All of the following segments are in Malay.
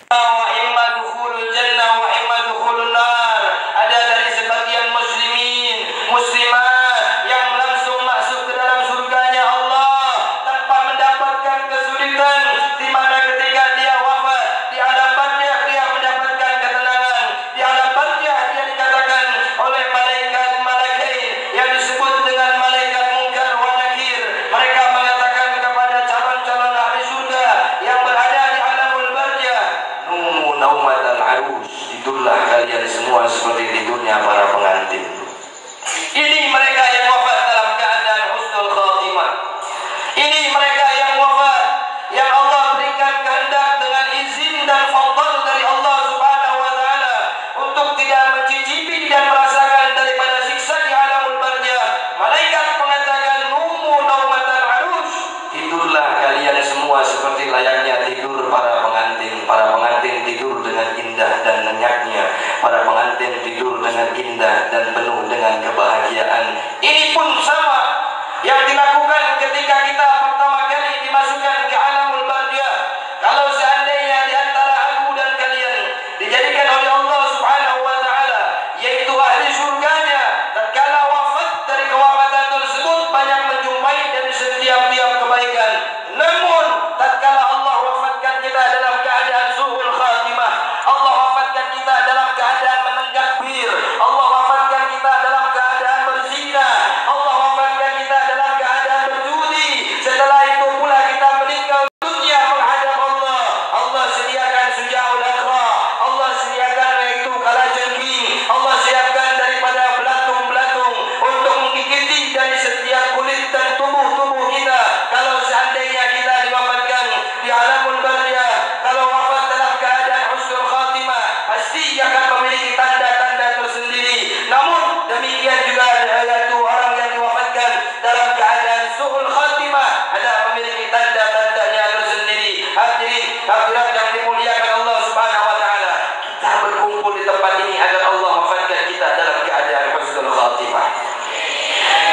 wa imma dukhulul jannah wa imma dukhulun nar. Ada dari sebagian muslimin, muslimat yang langsung masuk ke dalam surganya Allah tanpa mendapatkan kesulitan, di mana ketika dia wafat di alam barzakh dia mendapatkan ketenangan. Di alam barzakh dia dikatakan oleh malaikat-malaikain yang disebut dengan malaikat Munkar wa Nakir. Mereka mengatakan kepada calon-calon ahli surga yang berada di alamul barzakh, numu naumatal arus, tidurlah kalian semua seperti tidurnya para pengantin. Ini mereka yang wafat dalam keadaan husnul khatimah. Ini mereka yang wafat yang Allah berikan kehendak dengan izin dan fadl dari Allah Subhanahu wa taala untuk tidak mencicipi dan merasakan daripada siksa di alamul barzakh. Malaikat mengatakan numu naumatal arus, tidurlah kalian semua seperti layaknya tidur para pengantin. Para pengantin tidur dengan indah dan lenyapnya. Para pengantin tidur dengan indah dan penuh dengan kebahagiaan. Ini pun sama yang dilakukan ketika kita pertama kali dimasukkan ke alamul barzakh. Kalau seandainya di antara aku dan kalian dijadikan oleh Allah Subhanahu wa taala yaitu ahli surganya, tatkala wafat dari kewafatan tersebut banyak menjumpai dari setiap-tiap kebaikan. Namun tatkala Allah wafatkan kita dalam keadaan suhul khatimah, Allah wafatkan kita dalam keadaan menenggak bir, Allah wafatkan kita dalam keadaan berzina, Allah wafatkan kita dalam keadaan berjudi. Setelah itu pula kita meninggal dunia menghadap Allah. Allah sediakan sujaul akhra, Allah sediakan yaitu kalajengking, Allah siapkan daripada belatung-belatung untuk menggigiti dari setiap kulit dan tubuh-tubuh kita. Kalau seandainya kita diwafatkan di alamul barzakh, kalau wafat dalam keadaan husnul khatimah, pasti akan memiliki tanda-tanda tersendiri. Namun demikian juga yaitu orang yang diwafatkan dalam keadaan suhul khatimah ada memiliki tanda-tandanya tersendiri. Hadirin hadirat yang dimuliakan Allah Subhanahu wa taala, kita berkumpul di tempat ini agar Allah wafatkan kita dalam keadaan husnul khatimah.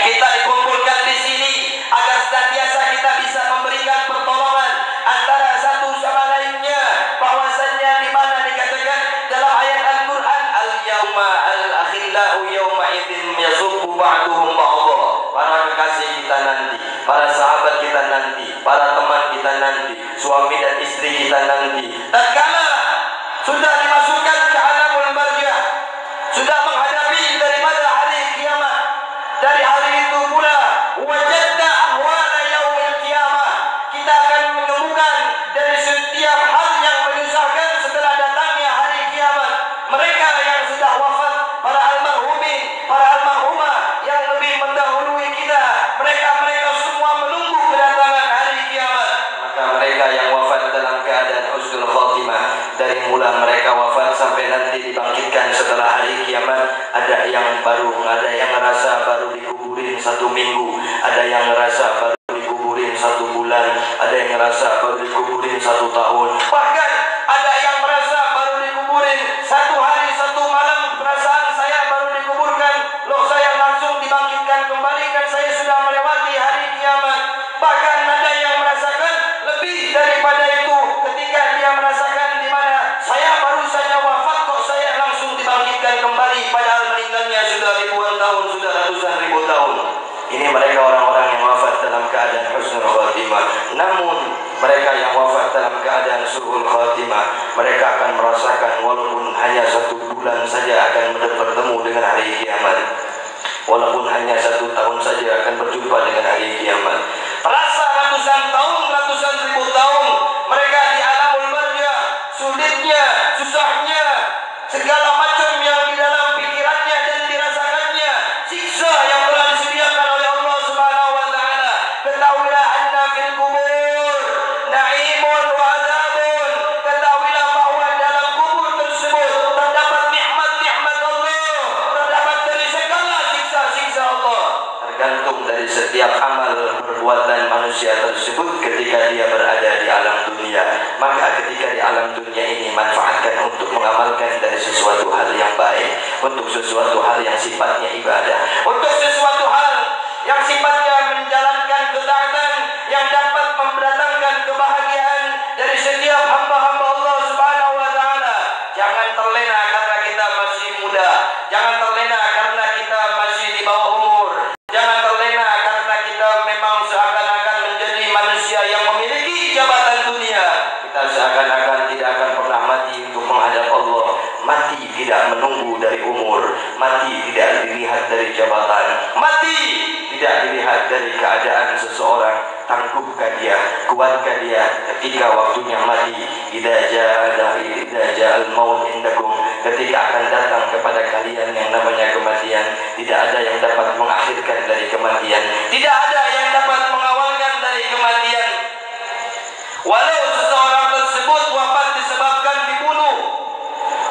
Kita dikumpulkan di sini agar senantiasa kita bisa memberikan pertolongan antara satu sama lainnya. Bahwasannya di mana dikatakan dalam ayat Al-Qur'an, al-yauma al-akhillau yauma idzin yasubbu ba'duhum ba'dha. Para kekasih kita nanti, para sahabat kita nanti, para teman kita nanti, suami dan istri kita nanti, tatkala sudah dimasukkan ke alamul barzakh, sudah menghadapi daripada hari kiamat, dari hari itu pula wajadna ahwala yaumil qiyamah, kita akan menemukan dari setiap hal yang menyusahkan setelah datangnya hari kiamat. Mereka yang sudah wafat, para almarhumin, para almarhumah yang lebih mendahului kita, mereka semua menunggu kedatangan hari kiamat. Maka mereka yang wafat dalam keadaan husnul khatimah, dari mula mereka wafat sampai nanti dibangkitkan setelah hari kiamat, ada yang ngerasa baru dikuburin 1 minggu, ada yang ngerasa baru dikuburin 1 bulan, ada yang ngerasa baru dikuburin 1 tahun, bahkan ada yang merasa baru dikuburin 1 hari 1 malam. Perasaan saya baru dikuburkan, loh saya langsung dibangkitkan kembali dan saya sudah melewati hari kiamat. Bahkan ada yang merasakan lebih daripada itu ketika dia merasakan di mana saya baru saja wafat kok saya langsung dibangkitkan kembali, padahal meninggalnya sudah ribuan tahun, sudah ratusan ribu tahun. Ini mereka orang-orang yang wafat dalam keadaan husnul khatimah. Namun mereka yang wafat dalam keadaan suhul khatimah, mereka akan merasakan walaupun hanya 1 bulan saja akan bertemu dengan hari kiamat, walaupun hanya 1 tahun saja akan berjumpa dengan hari kiamat. Rasa ratusan tahun, ratusan ribu tahun mereka di alamul barzakh, sulitnya, susahnya, segala macam yang di dalam pikirannya dan dirasakannya, siksa yang telah disediakan oleh Allah Subhanahu wa taala. Ketahuilah anna fil kubur na'imun wa azabun. Ketahuilah bahwa dalam kubur tersebut terdapat nikmat-nikmat Allah, terdapat dari segala siksa-siksa Allah. Tergantung dari setiap amal perbuatan manusia tersebut ketika dia berada di alam dunia. Maka ketika di alam dunia ini manfaatkan untuk mengamalkan dari sesuatu hal yang baik, untuk sesuatu hal yang sifatnya ibadah, untuk sesuatu hal yang sifatnya menjalankan ketaatan yang dapat mendatangkan kebahagiaan dari setiap hamba-hamba Allah Subhanahu wa tidak menunggu dari umur, mati tidak dilihat dari jabatan, mati tidak dilihat dari keadaan seseorang. Tangguhkan dia, kuatkan dia ketika waktunya mati. Idza ja'al maut indakum, ketika akan datang kepada kalian yang namanya kematian, tidak ada yang dapat mengakhirkan dari kematian, tidak ada yang dapat mengawalkan dari kematian. Walau seseorang tersebut wafat disebabkan dibunuh,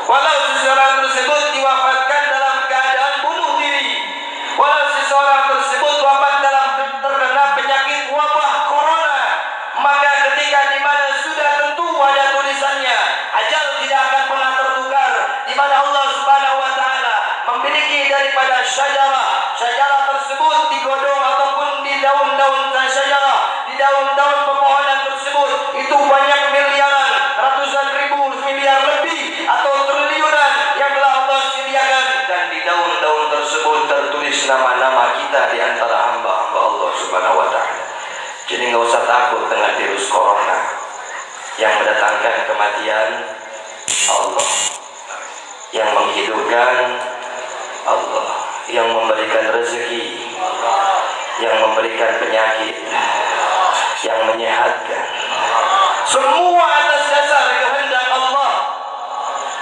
walau seseorang tersebut diwafatkan dalam keadaan bunuh diri, walau seseorang tersebut wafat dalam terkena penyakit wabah corona, maka ketika di mana sudah tentu ada tulisannya, ajal tidak akan pernah tertukar, di mana Allah Subhanahu wa taala memiliki daripada syajarah tersebut digodong ataupun di daun-daun syajarah, di daun-daun pepohonan tersebut itu banyak miliaran, ratusan ribu, miliar lebih atau triliunan yang telah Allah sediakan, dan di daun-daun tersebut tertulis nama-nama kita di antara hamba-hamba Allah Subhanahu wa taala. Jadi nggak usah takut dengan virus corona. Yang mendatangkan kematian Allah, yang menghidupkan Allah, yang memberikan rezeki, yang memberikan penyakit, yang menyehatkan, semua atas dasar kehendak Allah.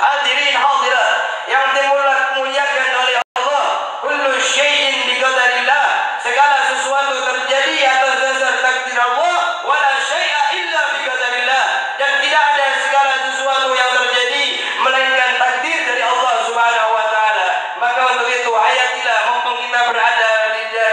Hadirin hadirat yang dimuliakan oleh Allah, kullu syai'in biqadarillah, segala sesuatu terjadi atas dasar takdir Allah, wala syai'a illa biqadarillah, dan tidak ada segala sesuatu yang terjadi melainkan takdir dari Allah Subhanahu wa taala. Maka untuk itu hayatilah mumpung kita berada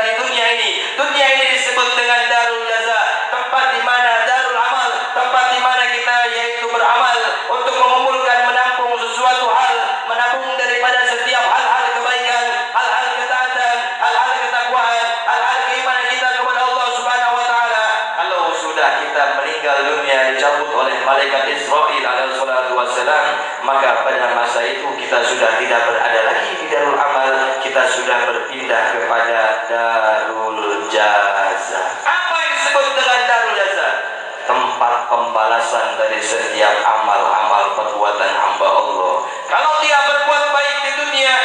di dunia ini. Dunia ini disebut dengan darul jaza, tempat di mana darul amal, tempat di mana kita yaitu beramal untuk mengumpulkan, menampung sesuatu hal, menabung daripada setiap hal-hal kebaikan, hal-hal ketaatan, hal-hal ketakwaan, hal-hal keimanan kita kepada Allah Subhanahu wa taala. Kalau sudah kita meninggal dunia, dicabut oleh malaikat Israil alaihi salatu wassalam, maka pada masa itu kita sudah tidak berada lagi di darul amal, kita sudah berpindah kepada darul jaza. Apa yang disebut dengan darul jaza? Tempat pembalasan dari setiap amal-amal perbuatan hamba Allah. Kalau dia berbuat baik di dunia,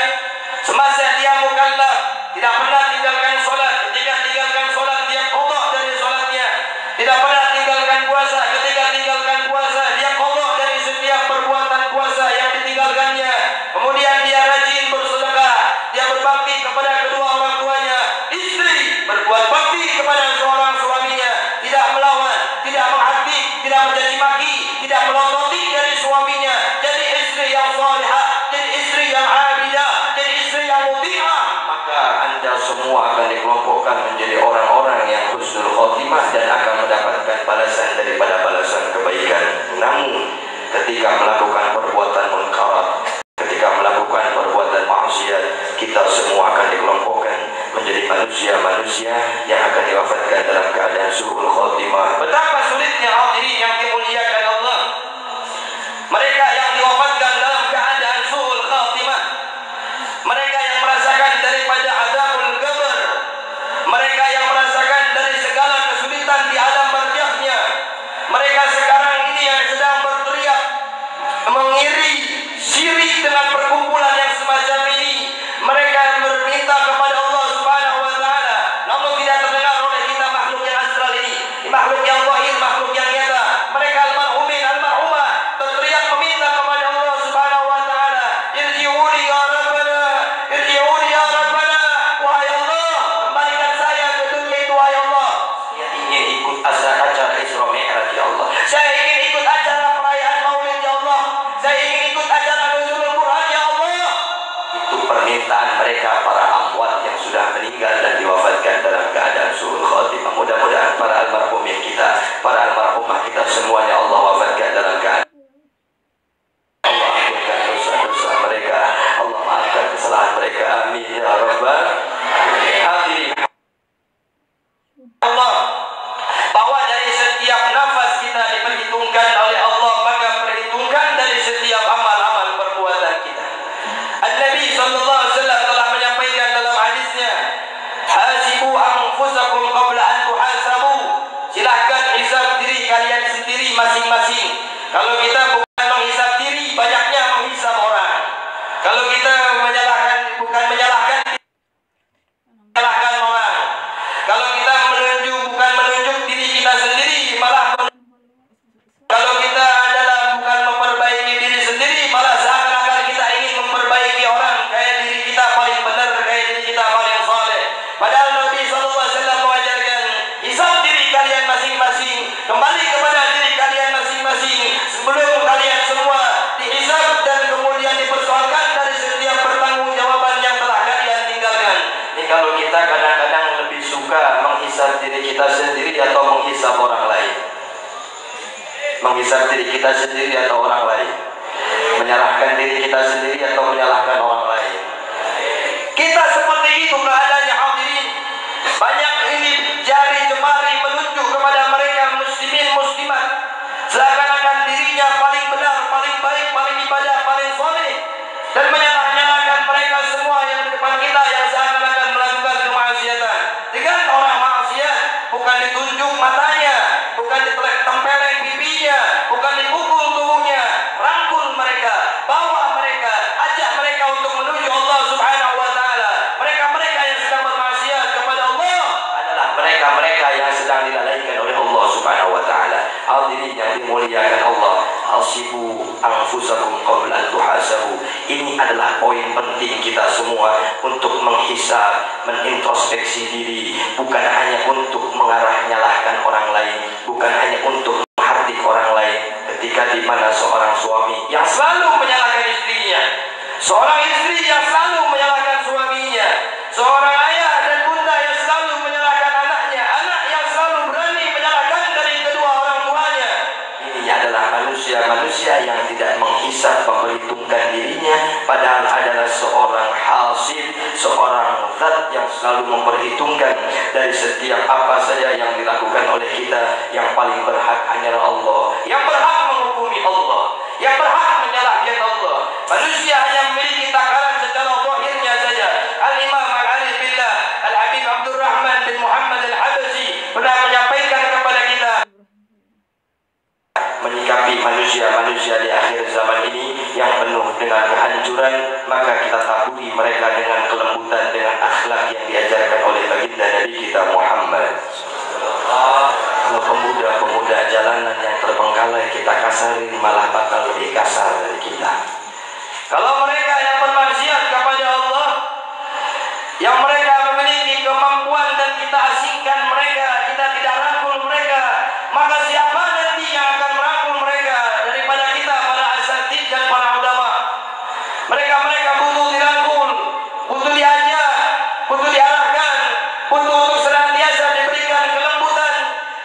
semasa dia mukallaf, tidak pernah tinggalkan sholat, ketika tinggalkan sholat dia qadha dari sholatnya, tidak pernah tinggalkan puasa, ketika tinggalkan puasa dia qadha dari setiap perbuatan puasa yang ditinggalkannya. Kemudian dia rajin bersedekah, dia berbakti kepada kedua orang tuanya, istri berbuat bakti kepada seorang suaminya, tidak melawan, tidak menghakimi, tidak mencaci maki, tidak melontoti dari suaminya, jadi istri yang salihah, jadi istri yang abidah, jadi istri yang muti'ah. Maka Anda semua akan dikelompokkan menjadi orang-orang yang husnul khotimah dan akan mendapatkan balasan daripada balasan kebaikan. Namun ketika melakukan perbuatan munkarat, ketika melakukan perbuatan maksiat, kita semua akan dikelompokkan menjadi manusia-manusia yang akan diwafatkan dalam keadaan su'ul khotimah. Betapa sulitnya hadirin yang dimuliakan Allah, mereka yang diwafatkan dalam keadaan su'ul khotimah, mereka yang merasakan daripada azabul qabr, mereka yang merasakan dari segala kesulitan di alam barzahnya, mereka sekarang ini yang sedang berteriak mengiri syirik dengan perkumpulan yang semacam ini. Mereka berminta kepada Allah Subhanahu wa taala, namun tidak terdengar oleh kita makhluk yang astral ini, makhluk yang zahir, makhluk yang nyata. Mereka al-marhumin, al-marhumah berteriak meminta kepada Allah Subhanahu wa taala, irji'uni ya rabbana, irji'uni ya rabbana, wahai Allah, kembalikan saya ke dunia itu wahai Allah. Saya ingin ikut acara Isra Mi'raj ya Allah, saya ingin ikut acara perayaan Maulid ya Allah, saya ingin ikut acara nuzulul Quran ya Allah. Itu permintaan mereka, para amwat yang sudah meninggal dan diwafatkan dalam keadaan su'ul khotimah. Mudah-mudahan para almarhumin kita, para almarhumah kita semuanya Allah wafatkan dalam keadaan Allah ampunkan dosa-dosa mereka, Allah maafkan kesalahan mereka, amin ya rabbal alamin. Allah bahwa dari setiap nafas kita diperhitungkan oleh Allah, maka perhitungkan dari setiap amal-amal perbuatan kita. An-Nabi sallallahu alaihi wasallam telah menyampaikan dalam hadisnya, hasibu anfusakum qabla an tuhasabu, silahkan hisab diri kalian sendiri masing kita sendiri atau menghisab orang lain? Menghisab diri kita sendiri atau orang lain? Menyalahkan diri kita sendiri atau menyalahkan orang lain? Kita seperti itu keadaannya hadirin. Banyak ini jari jemari menunjuk kepada mereka muslimin muslimat, seakan-akan dirinya paling benar, paling baik, paling ibadah, paling soleh, dan menyalah-nyalahkan mereka semua yang di depan kita yang seakan-akan melakukan kemaksiatan. Dengan orang maksiat bukan ditunjuk matanya, bukan ditempeleng pipinya, bukan dipukul tubuhnya, rangkul mereka, bawa mereka, ajak mereka untuk menuju Allah Subhanahu wa taala. Mereka-mereka yang sedang bermaksiat kepada Allah adalah mereka-mereka yang sedang dilalaikan oleh Allah Subhanahu wa taala. Hadirin yang dimuliakan Allah, hasibu anfusakum qabla an tuhasabu. Ini adalah poin penting kita semua untuk menghisab, menintrospeksi diri, bukan hanya untuk mengarah nyalahkan orang lain, bukan hanya untuk menghardik orang lain. Ketika di mana seorang suami yang selalu menyalahkan istrinya, seorang istri yang selalu menyalahkan suaminya, seorang ayah dan bunda yang selalu menyalahkan anaknya, anak yang selalu berani menyalahkan dari kedua orang tuanya. Ini adalah manusia-manusia yang tidak menghisab, memperhitungkan dirinya, padahal adalah seorang hasib, seorang zat yang selalu memperhitungkan dari setiap apa saja yang dilakukan oleh kita. Yang paling berhak hanyalah Allah, yang berhak menghukumi Allah, yang berhak menyalahkan Allah. Manusia hanya memiliki takaran secara zahirnya saja. Al-Imam Al-Arif Billah Al-Habib Abdurrahman bin Muhammad Al-Habasyi pernah menyampaikan kepada kita, menyikapi manusia-manusia di akhir zaman ini yang penuh dengan kehancuran, maka kita taburi mereka dengan kelembutan, dengan akhlak yang diajarkan oleh baginda Nabi kita Muhammad. Kalau pemuda-pemuda jalanan yang terbengkalai kita kasarin, malah bakal lebih kasar dari kita. Kalau mereka yang bermaksiat kepada Allah, yang mereka memiliki kemampuan dan kita asingkan mereka, kita tidak rangkul mereka, maka siapa nanti yang akan merangkul mereka daripada kita, para asatid dan para ulama? Mereka butuh dirangkul, butuh diajak, butuh diarahkan, butuh untuk senantiasa diberikan kelembutan,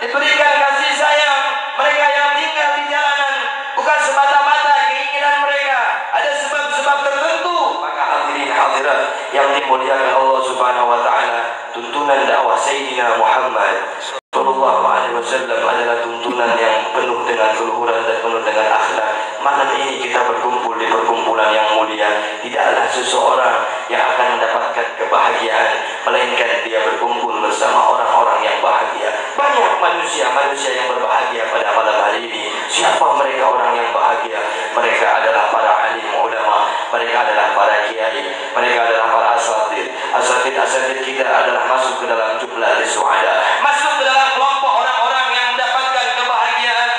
diberikan kasih sayang. Mereka yang tinggal di jalanan bukan semata-mata keinginan mereka, ada sebab-sebab tertentu. Maka hadirin hadirat yang dimuliakan Allah Subhanahu wa taala, tuntunan dakwah Sayyidina Muhammad Sallallahu Alaihi Wasallam adalah tuntunan yang penuh dengan keluhuran dan penuh dengan akhlak. Malam ini kita berkumpul di perkumpulan yang mulia. Tidaklah seseorang yang akan mendapatkan kebahagiaan, melainkan dia berkumpul bersama orang-orang yang bahagia. Banyak manusia-manusia yang berbahagia pada malam hari ini. Siapa mereka orang yang bahagia? Mereka adalah para alim ulama, mereka adalah para kiai, mereka adalah para asatid. Asatid kita adalah masuk ke dalam jumlah suada, masuk ke dalam kelompok orang-orang yang mendapatkan kebahagiaan.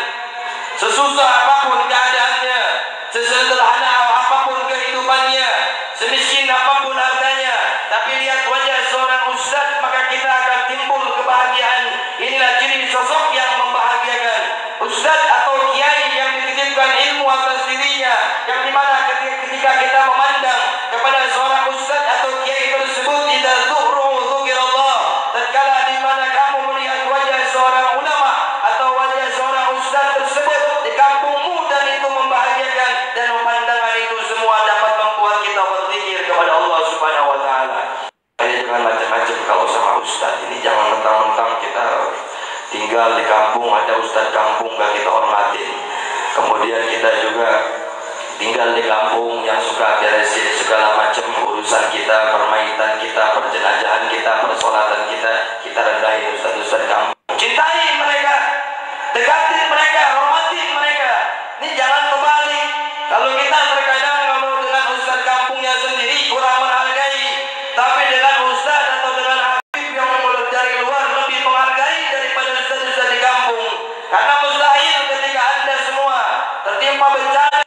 Sesusah apapun keadaannya, sesederhana apapun kehidupannya, semiskin apapun hartanya, tapi lihat wajah seorang ustaz, maka kita akan timbul kebahagiaan. Inilah ciri sosok yang membahagiakan. Ustaz atau kiai yang dititipkan ilmu atas dirinya, yang dimana ketika kita memandang kepada seorang ustaz atau kiai tersebut, tidak dzukirallah, tatkala dimana kamu melihat wajah seorang ulama atau wajah seorang ustaz tersebut di kampungmu, dan itu membahagiakan, dan pemandangan itu semua dapat membuat kita berzikir kepada Allah Subhanahu wa taala. Jangan macam-macam kalau sama ustaz ini, jangan mentang-mentang kita tinggal di kampung, ada ustaz kampung gak kita hormatin. Kemudian kita juga tinggal di kampung yang suka beresin segala macam urusan kita, permainan kita, perjenajahan kita, persolatan kita rendahin ustaz-ustaz kampung. Cintai mereka, dekati mereka, hormati mereka. Ini jangan kembali. Kalau kita terkadang kalau dengan ustaz kampungnya sendiri kurang menghargai, tapi dengan ustaz atau dengan habib yang dari luar lebih menghargai daripada ustaz-ustaz di kampung. Karena mustahil ketika Anda semua tertimpa bencana,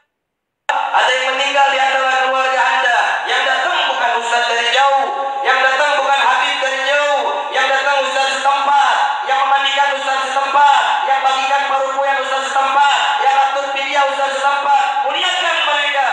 ada yang meninggal di antara keluarga Anda, yang datang bukan ustaz dari jauh, yang datang bukan habib dari jauh, yang datang ustaz setempat, yang memandikan ustaz setempat, yang bagikan parukuan ustaz setempat, yang atur pidia ustaz setempat. Muliakan mereka,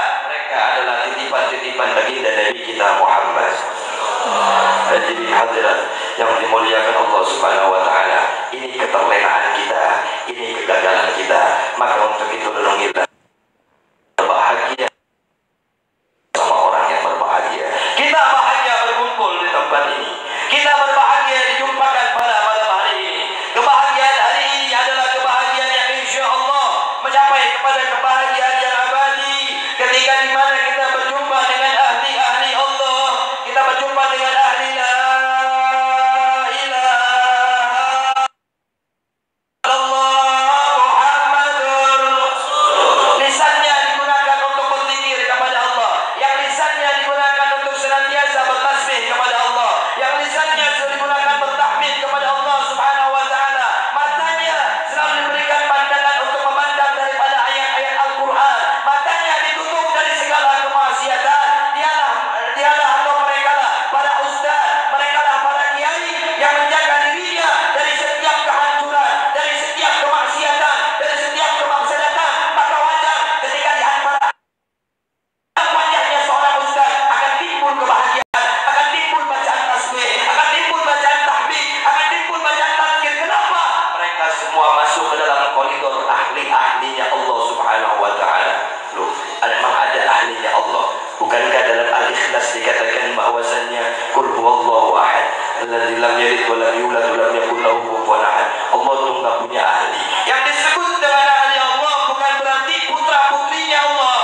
Al-Ikhlas dikatakan bahwasannya qul huwallahu ahad alladzi lam yalid wa lam yulad wa lam yakul lahu kufuwan ahad. Allah itu enggak punya ahli. Yang disebut dengan ahli Allah bukan berarti putra-putrinya Allah.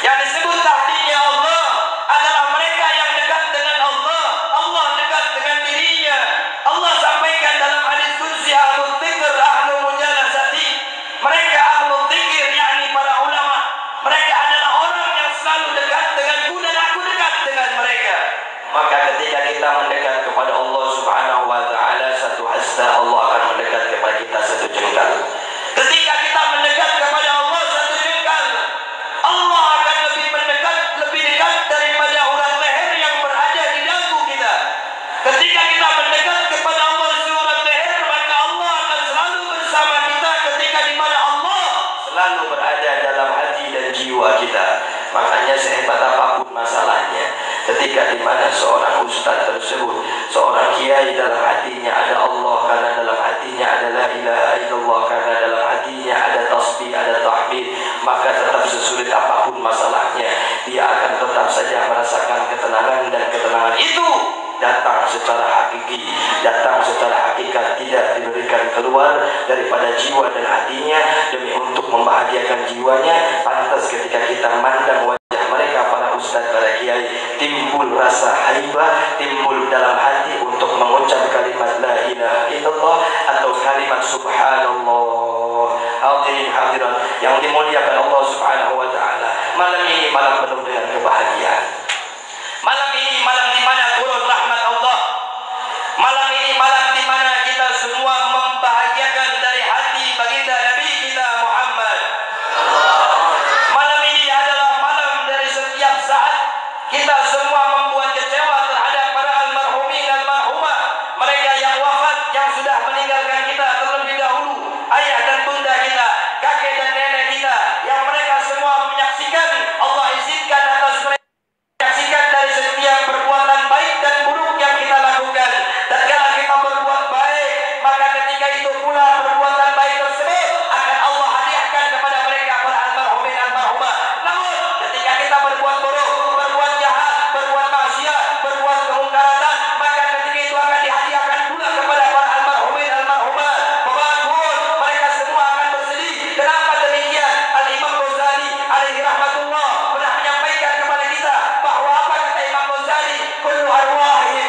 Yang disebut ahlinya Allah adalah mereka yang dekat dengan Allah. Allah dekat dengan dirinya. Allah sampaikan dalam hadis qudsi, ahlul dzikr ahlul mujalasati. Mereka ahlul dzikir, yakni para ulama. Mereka adalah orang yang selalu dekat denganku dan aku dekat dengan mereka. Maka ketika kita mendekat kepada Allah Subhanahu wa taala satu hasta, Allah akan mendekat kepada kita satu jengkal. Ketika kita mendekat kepada Allah satu jengkal, Allah akan lebih mendekat, lebih dekat daripada urat leher yang berada di dagu kita. Ketika kita mendekat kepada Allah surat leher, maka Allah akan selalu bersama kita ketika di mana Allah selalu berada dalam hati dan jiwa kita. Makanya sehebat apapun masalahnya, ketika di mana seorang ustaz tersebut, seorang kiai dalam hatinya ada Allah, karena dalam hatinya ada la ilaha illallah, karena dalam hatinya ada tasbih, ada tahmid, maka tetap sesulit apapun masalahnya, dia akan tetap saja merasakan ketenangan, dan ketenangan itu datang secara hakiki, datang secara hakikat, tidak diberikan keluar daripada jiwa dan hatinya demi untuk membahagiakan jiwanya. Pantas ketika kita mandang wajah mereka, para ustaz, para kiai, timbul rasa haibah, timbul dalam hati untuk mengucap kalimat la ilaha illallah atau kalimat subhanallah. Hadirin hadirat yang dimuliakan Allah Subhanahu wa taala, malam ini malam penuh dengan kebahagiaan. Malam ini malam di mana turun rahmat Allah. Malam ini malam di mana kita semua membahagiakan dari hati baginda Nabi kita Muhammad. Malam ini adalah malam dari setiap saat kita semua membuat kecewa terhadap para almarhumin almarhumah, mereka yang wafat, yang sudah meninggalkan kita terlebih dahulu, ayah dan bunda kita, kakek dan nenek kita, yang mereka semua menyaksikan. Allah izinkan atas mereka menyaksikan dari setiap perbuatan baik dan buruk yang kita lakukan. Dan kalau kita berbuat baik, maka ketika itu pula perbuatan baik tersebut akan Allah hadiahkan kepada mereka para almarhumin almarhumah. Namun ketika kita berbuat buruk, berbuat jahat, berbuat maksiat, berbuat kemungkaran, maka ketika itu akan dihadiahkan pula kepada para almarhumin almarhumah. Pebakun, mereka semua akan bersedih. Kenapa demikian? Al-Imam Ghazali alaihi rahmatullah pernah menyampaikan kepada kita bahwa apa kata Imam Ghazali, kullu arwahi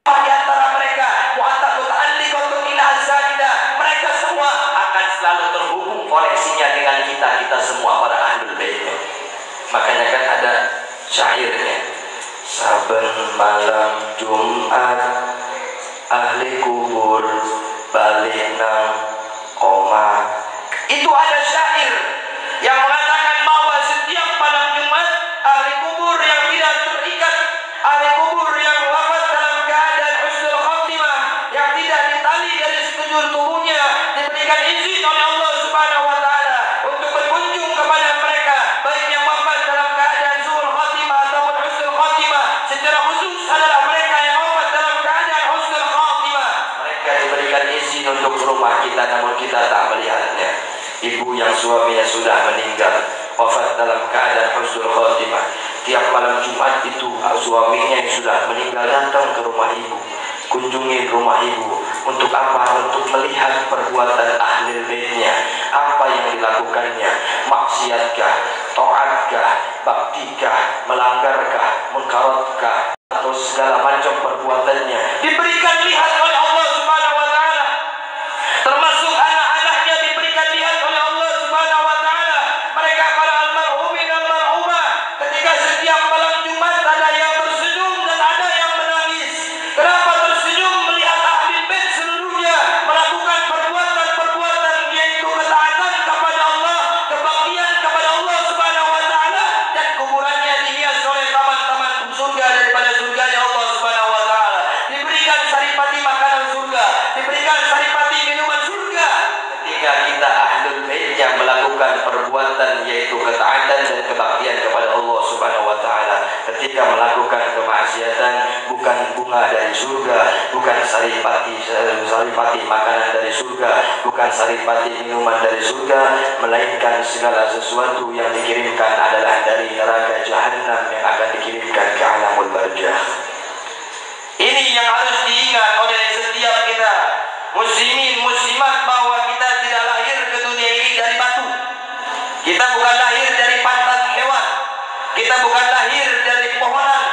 di antara mereka mu'attaqut alliqatun ila azalida, mereka semua akan selalu terhubung koneksinya dengan kita semua para ahlul bait. Makanya kan ada syairnya, saben malam Jumat ahli kubur balik nang koma. Itu ada syair yang mengatakan bahwa setiap malam Jumat ahli kubur yang tidak terikat, ahli kubur yang wafat dalam keadaan husnul khatimah, yang tidak ditali dari sekujur tubuhnya, diberikan izin oleh Allah Subhanahu wa taala untuk berkunjung kepada mereka, baik yang wafat dalam keadaan suul khatimah ataupun husnul khatimah. Secara khusus adalah mereka yang wafat dalam keadaan husnul khatimah. Mereka diberikan izin untuk ke rumah kita, namun kita tak melihatnya. Ibu yang suaminya sudah meninggal, wafat dalam keadaan husnul khatimah. Tiap malam Jumat itu suaminya yang sudah meninggal datang ke rumah ibu, kunjungi rumah ibu. Untuk apa? Untuk melihat perbuatan ahli baitnya, apa yang dilakukannya, maksiatkah, taatkah, baktikah, melanggarkah, munkarotkah, atau segala macam perbuatannya diberikan lihat oleh Allah Subhanahu wa taala. Termasuk anak-anaknya diberikan lihat oleh Allah Subhanahu wa taala. Mereka para almarhumin almarhumah, ketika setiap malam Jumat ada yang tersenyum dan ada yang menangis. Kenapa tersenyum? Melihat ahli bait seluruhnya melakukan perbuatan-perbuatan yaitu ketaatan kepada Allah, kebaktian kepada Allah Subhanahu wa taala, dan kuburannya dihias oleh taman-taman surga daripada surganya Allah Subhanahu wa taala. Diberikan saripati makanan surga, diberikan saripati minuman surga. Ketika kita ahlul bait yang melakukan perbuatan yaitu ketaatan dan kebaktian kepada Allah Subhanahu wa taala, ketika melakukan kemaksiatan, bukan bunga dari surga, bukan saripati saripati makanan dari surga, bukan saripati minuman dari surga, melainkan segala sesuatu yang dikirimkan adalah dari neraka Jahannam yang akan dikirimkan ke alamul barzakh. Ini yang harus diingat oleh setiap kita muslimin muslimat, bahwa kita tidak lahir ke dunia ini dari batu. Kita bukan lahir dari pantat hewan. Kita bukan lahir dari pohonan.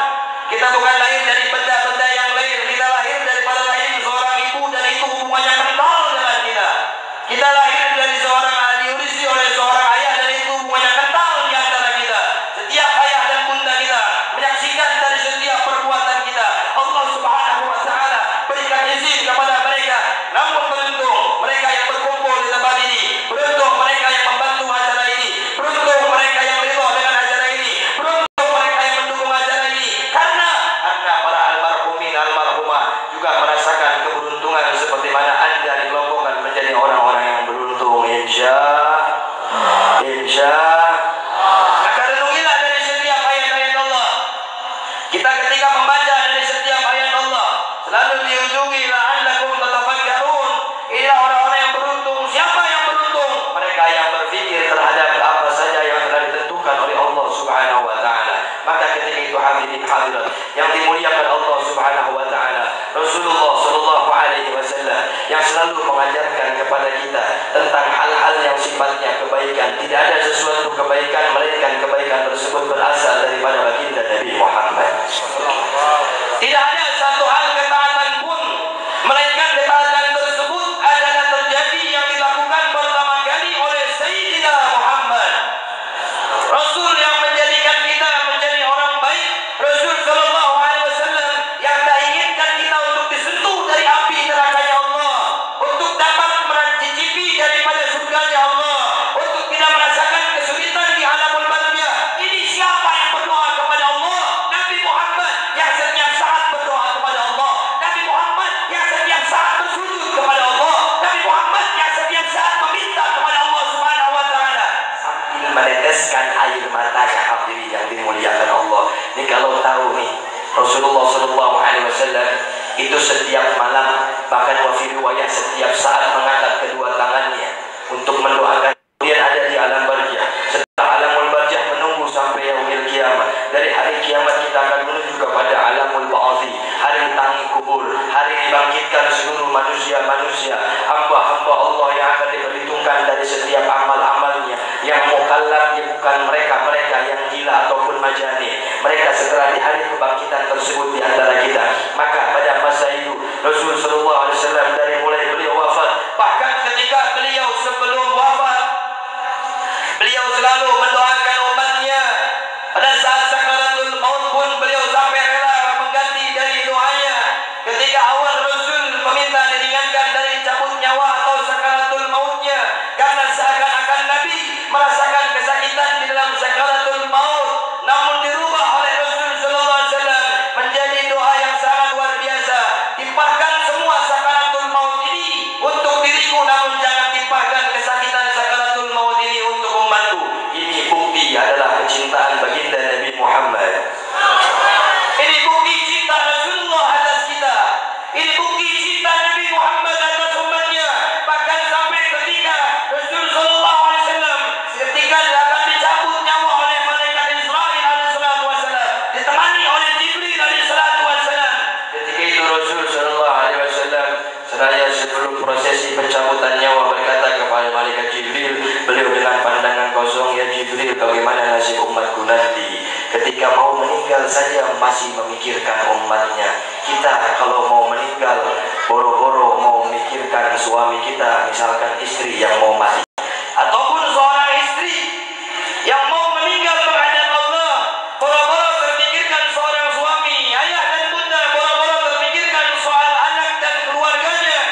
Kita bukan lahir dari benda-benda yang lain. Kita lahir daripada rahim seorang ibu, dan itu hubungannya kental dengan kita. Kita lahir dari seorang diurisi oleh seorang ayah, dan itu hubungannya kental di antara kita. Setiap ayah dan bunda kita menyaksikan dari setiap perbuatan kita. Allah Subhanahu wa taala berikan izin kepada mereka. Namun beruntung mereka yang berkumpul di tempat ini, beruntung mereka yang membantu acara ini, beruntung mereka yang ridha dengan acara ini, beruntung mereka yang mendukung acara ini, karena para almarhumin almarhumah juga merasakan keberuntungan seperti mana Anda dikelompokkan menjadi orang-orang yang beruntung, insya. Maka renungilah dari setiap ayat-ayat Allah. Kita ketika membaca dari setiap ayat Allah selalu diujungi la'allakum tatafakkarun. Inilah orang-orang yang beruntung. Siapa yang beruntung? Mereka yang berpikir terhadap apa saja yang telah ditentukan oleh Allah Subhanahu wa taala. Maka ketika itu hadirin hadirat yang dimuliakan Allah Subhanahu wa taala, Rasulullah sallallahu alaihi wasallam yang selalu mengajarkan kepada kita tentang hal-hal yang sifatnya kebaikan. Tidak ada sesuatu kebaikan melainkan kebaikan tersebut berasal daripada baginda Nabi Muhammad. Tidak ada satu hal ketaatan pun melainkan ketaatan tersebut adalah terjadi yang dilakukan pertama kali oleh Sayyidina Muhammad, Rasul yang menjadikan kita menjadi orang baik, Rasul sallallahu alaihi wasallam yang tak inginkan kita untuk disentuh dari api nerakanya Allah, untuk dapat mencicipi daripada surganya Allah, untuk tidak merasakan kesulitan di alamul barzakh. Ini siapa yang berdoa kepada Allah? Nabi Muhammad yang setiap saat berdoa kepada Allah, Nabi Muhammad yang setiap saat bersujud kepada Allah, Nabi Muhammad yang setiap saat meminta kepada Allah Subhanahu wa taala sambil meneteskan air matanya. Hadirin yang dimuliakan Allah, ini kalau tahu nih Rasulullah sallallahu alaihi wasallam itu setiap malam, bahkan wafi riwayah setiap saat mengangkat kedua tangannya untuk mendoakan. Kemudian ada di alam barzakh. Setelah alamul barzakh menunggu sampai yaumil kiamat. Dari hari kiamat kita akan menuju kepada alamul ba'athi, hari tangi kubur, hari dibangkitkan seluruh manusia-manusia, hamba-hamba Allah yang akan diperhitungkan dari setiap amal-amalnya. Yang mukallaf bukan mereka-mereka yang gila ataupun majani. Mereka setelah di hari kebangkitan tersebut di antara kita. Maka pada masa itu Rasul sallallahu alaihi wasallam dari mulai beliau wafat, bahkan ketika beliau sebelum wafat, beliau selalu mendoakan umatnya. Pada saat sakaratul maut pun beliau sampai rela mengganti dari doanya. Ketika awal Rasul meminta diringankan dari cabut nyawa atau sakaratul mautnya, karena seakan-akan Nabi merasakan kesakitan di dalam sakaratul maut, namun dirubah oleh Rasul sallallahu alaihi wasallam menjadi doa yang sangat luar biasa. Timpahkan semua sakaratul maut ini untuk diriku, namun jangan timpahkan kesakitan sakaratul maut ini untuk umatku. Ini bukti adalah kecintaan baginda Nabi Muhammad. Ini bukti cinta Rasulullah atas kita. Ini bukti cinta Nabi Muhammad atas umatnya. Bahkan sampai ketika Rasul sallallahu alaihi wasallam ketika akan dicabut nyawa oleh malaikat Israil alaihissalatu wassalam, ditemani oleh Jibril alaihissalatu wassalam. Ketika itu Rasul sallallahu alaihi wasallam seraya sebelum prosesi pencabutan nyawa berkata kepada malaikat Jibril, beliau dengan pandangan kosong, ya Jibril, bagaimana nasib umatku nanti ketika mau meninggal saja masih memikirkan umatnya. Kita kalau mau meninggal boro-boro mau memikirkan suami kita, misalkan istri yang mau mati, ataupun seorang istri yang mau meninggal menghadap Allah, boro-boro terpikirkan seorang suami, ayah dan bunda, boro-boro terpikirkan soal anak dan keluarganya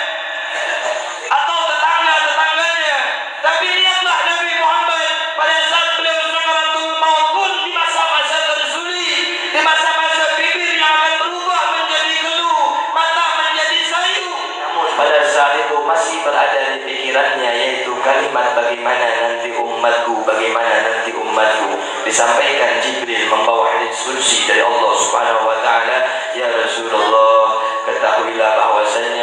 atau tetangga-tetangganya. Tapi lihatlah Nabi Muhammad pada saat beliau sakaratul maut pun di masa-masa tersulit, di masa-masa bibir yang akan berubah menjadi keluh, mata menjadi sayu, namun pada saat itu masih berada di pikirannya yaitu kalimat bagaimana nanti umatku, bagaimana nanti umatku. Disampaikan Jibril membawa instruksi dari Allah Subhanahu wa taala, ya Rasulullah, ketahuilah bahwasanya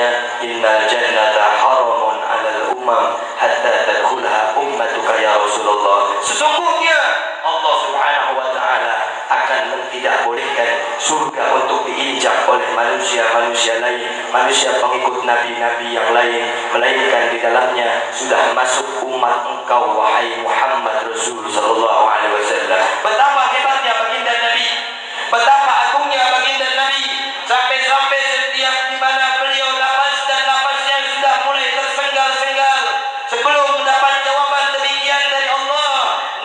manusia pengikut nabi-nabi yang lain, melainkan di dalamnya sudah masuk umat engkau wahai Muhammad Rasul sallallahu alaihi wasallam. Betapa hebatnya baginda Nabi, betapa agungnya baginda Nabi, sampai-sampai setiap di mana beliau lapas dan lapasnya sudah mulai tersengal-sengal sebelum mendapat jawaban demikian dari Allah,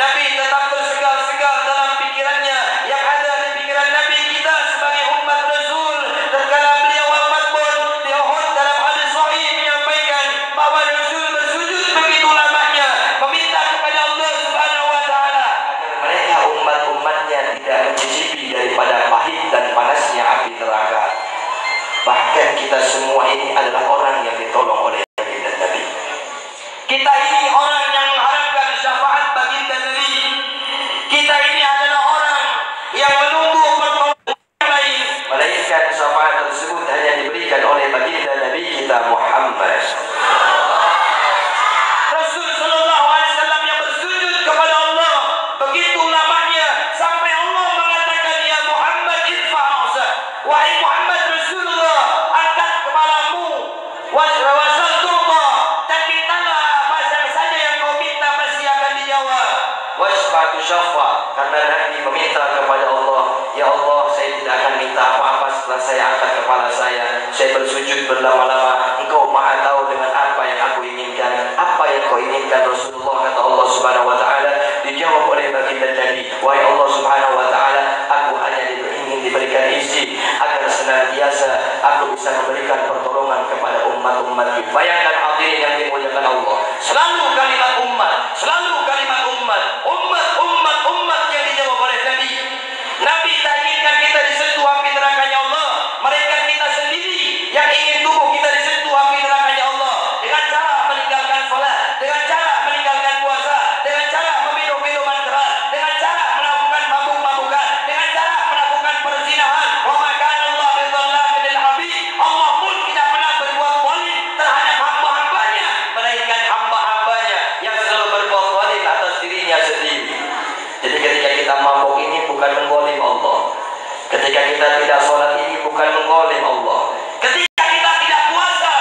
Nabi tetap tersengal-sengal dalam pikirannya yang ada di pikiran Nabi kita sebagai umat Rasul. Terkala beliau wafat pun di Uhud dalam hadis sahih menyampaikan bahwa Rasul bersujud begitu lamanya meminta kepada Allah Subhanahu wa taala agar mereka umat-umatnya tidak mencicipi daripada pahit dan panasnya api neraka. Bahkan kita semua ini adalah orang yang ditolong oleh baginda Nabi. Kita ini orang yang mengharapkan syafaat baginda Nabi. Kita ini adalah orang yang menunggu pertolongan lain, melainkan syafaat tersebut hanya diberikan oleh baginda Nabi kita Muhammad. Rasul sallallahu alaihi wasallam yang bersujud kepada Allah begitu lamanya sampai Allah mengatakan, ya Muhammad irfa' ra'sak, wahai Muhammad Rasulullah, angkat kepalamu, wasal turba, dan mintalah apa saja yang kau minta pasti akan dijawab. Wasfa'tu syafa', karena Nabi meminta kepada Allah, ya Allah, saya tidak akan minta apa-apa setelah saya angkat kepala saya bersujud berlama-lama. Engkau maha tahu dengan apa yang aku inginkan. Apa yang kau inginkan Rasulullah, kata Allah Subhanahu wa taala. Dijawab oleh baginda Nabi, wahai Allah Subhanahu wa taala, aku hanya ingin diberikan izin agar senantiasa aku bisa memberikan pertolongan kepada umat-umatku. Bayangkan hadirin yang dimuliakan Allah, selalu kalimat umat, selalu kalimat umat, umat yang dijawab oleh Nabi. Nabi tak inginkan kita disentuh api nerakanya Allah, mereka kita sendiri yang ingin tubuh kita disentuh api nerakanya Allah dengan cara meninggalkan salat, dengan cara meninggalkan puasa, dengan cara meminum minuman keras, dengan cara melakukan mabuk-mabukan, dengan cara melakukan perzinahan. Wa ma kana Allah bidzallamin lil 'abid. Allah pun tidak pernah berbuat zalim terhadap hamba-hambanya, melainkan hamba-hambanya yang selalu berbuat zalim atas dirinya sendiri. Jadi ketika kita mabuk ini bukan mengzalim Allah. Ketika kita tidak sholat ini bukan mengzalim Allah. Ketika kita tidak puasa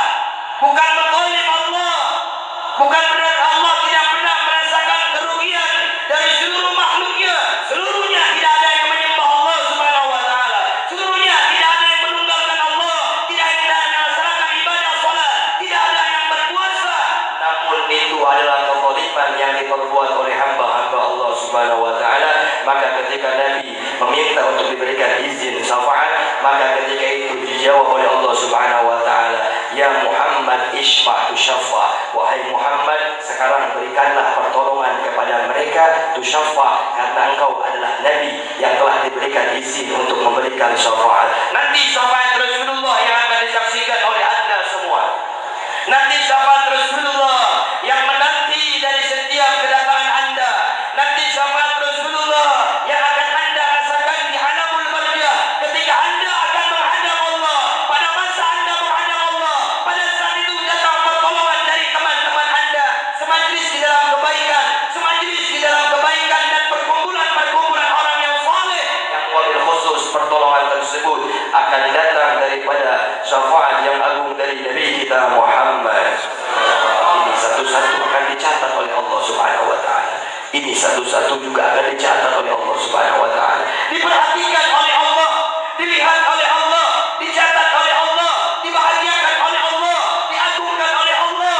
bukan mengzalim Allah. Bukan benar Allah tidak pernah merasakan kerugian dari seluruh makhluknya. Seluruhnya tidak ada yang menyembah Allah Subhanahu wa taala. Seluruhnya tidak ada yang menunggalkan Allah. Tidak ada yang melaksanakan ibadah sholat. Tidak ada yang berpuasa. Namun itu adalah kezaliman yang diperbuat oleh hamba-hamba Allah Subhanahu wa taala. Maka ketika Nabi meminta untuk diberikan izin syafaat, maka ketika itu dijawab oleh Allah Subhanahu wa taala, ya Muhammad isfa' tusyafa', wahai Muhammad sekarang berikanlah pertolongan kepada mereka, tusyafa', karena engkau adalah nabi yang telah diberikan izin untuk memberikan syafaat. Nanti syafaat Rasulullah yang akan disaksikan oleh Anda semua. Nanti syafaat Rasulullah yang menanti dari setiap kedatangan Anda. Nanti syafaat Rasulullah yang akan Anda rasakan di alamul barzakh ketika Anda akan menghadap Allah. Pada masa Anda menghadap Allah, pada saat itu datang pertolongan dari teman-teman Anda, semajlis di dalam kebaikan, semajlis di dalam kebaikan dan perkumpulan-perkumpulan orang yang saleh, yang wabil khusus pertolongan tersebut akan datang daripada syafaat yang agung dari Nabi kita Muhammad. Ini satu-satu akan dicatat oleh Allah Subhanahu wa taala. Ini satu-satu juga akan dicatat oleh Allah Subhanahu wa taala. Diperhatikan oleh Allah, dilihat oleh Allah, dicatat oleh Allah, dibahagiakan oleh Allah, diagungkan oleh Allah,